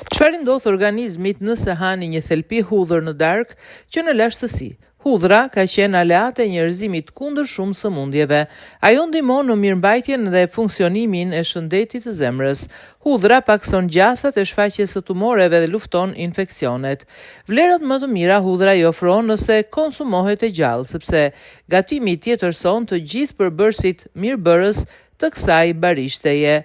Çfarë ndodh organizmit nëse hani një thelpi hudhër në darkë që në lashtësi? Hudhra ka qenë aleate e njerëzimit kundër shumë sëmundjeve. Ajo ndihmon në mirëmbajtjen dhe funksionimin e shëndetit të zemrës. Hudhra pakson gjasat e shfaqjes së tumoreve dhe lufton infeksionet. Vlerat më të mira hudhra i ofron nëse konsumohet e gjallë, sepse gatimi tjetërson të gjithë përbërësit mirëbërës të kësaj barishtaje.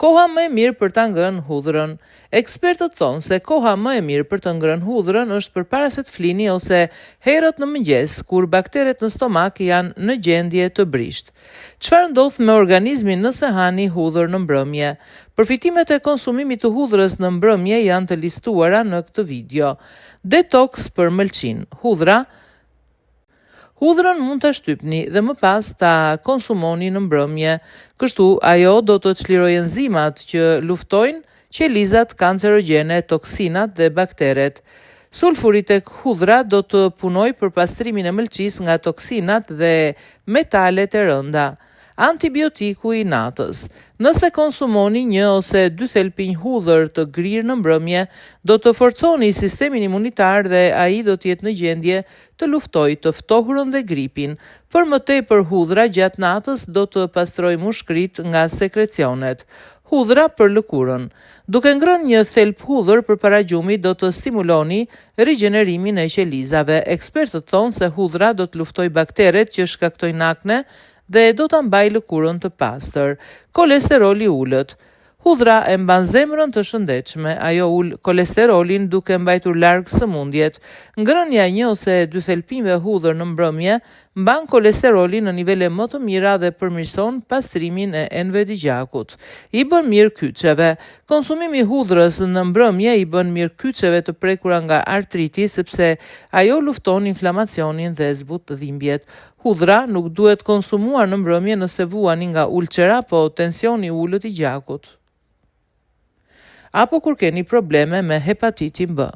Koha më e mirë për ta ngrënë hudhrën. Ekspertët thonë se koha më e mirë për të ngrënë hudhrën është përpara se të flini ose herët në mëngjes, kur bakteret në stomak janë në gjendje të brisht. Çfarë ndodh me organizmin nëse hani hudhër në mbrëmje? Përfitimet e konsumimit të hudhrës në mbrëmje janë të listuara në këtë video. Detox për mëlçin. Hudhrën mund të shtypni dhe më pas ta konsumoni në mbrëmje, kështu ajo do të çlirojë enzimat që luftojnë qelizat kancerogjene, toksinat dhe bakteret. Sulfuri tek hudhra do të punojë për pastrimin e mëlçisë nga toksinat dhe metalet e rënda. Antibiotiku i natës. Nëse konsumoni 1 ose 2 thelpinj hudhër të grirë në mbrëmje, do të forconi sistemin imunitar dhe ai do të jetë në gjendje të luftojë të ftohurën dhe gripin. Për më tepër hudhra gjatë natës do të pastrojë mushkrit nga sekrecionet. Hudhra për lëkurën. Duke ngrënë një thelp hudhër përpara gjumit do të stimuloni rigjenerimin e qelizave. Ekspertët thonë se hudhra do të luftojë bakteret që shkaktojnë akne dhe do ta mbajë lëkurën të pastër. Kolesteroli ulët. Hudhra e mban zemrën të shëndetshme, ajo ul kolesterolin duke mbajtur larg sëmundjet. Ngrënia 1 ose 2 thelpinjve hudhër në mbrëmje mban kolesterolin në nivele më të mira dhe përmirëson pastrimin e enëve të gjakut. I bën mirë kyçeve. Konsumimi i hudhrës në mbrëmje i bën mirë kyçeve të prekura nga artriti sepse ajo lufton inflamacionin dhe zbut dhimbjet. Hudhra nuk duhet konsumuar në mbrëmje nëse vuani nga ulçera apo tensioni ulët i gjakut, apo kur keni probleme me hepatitin B.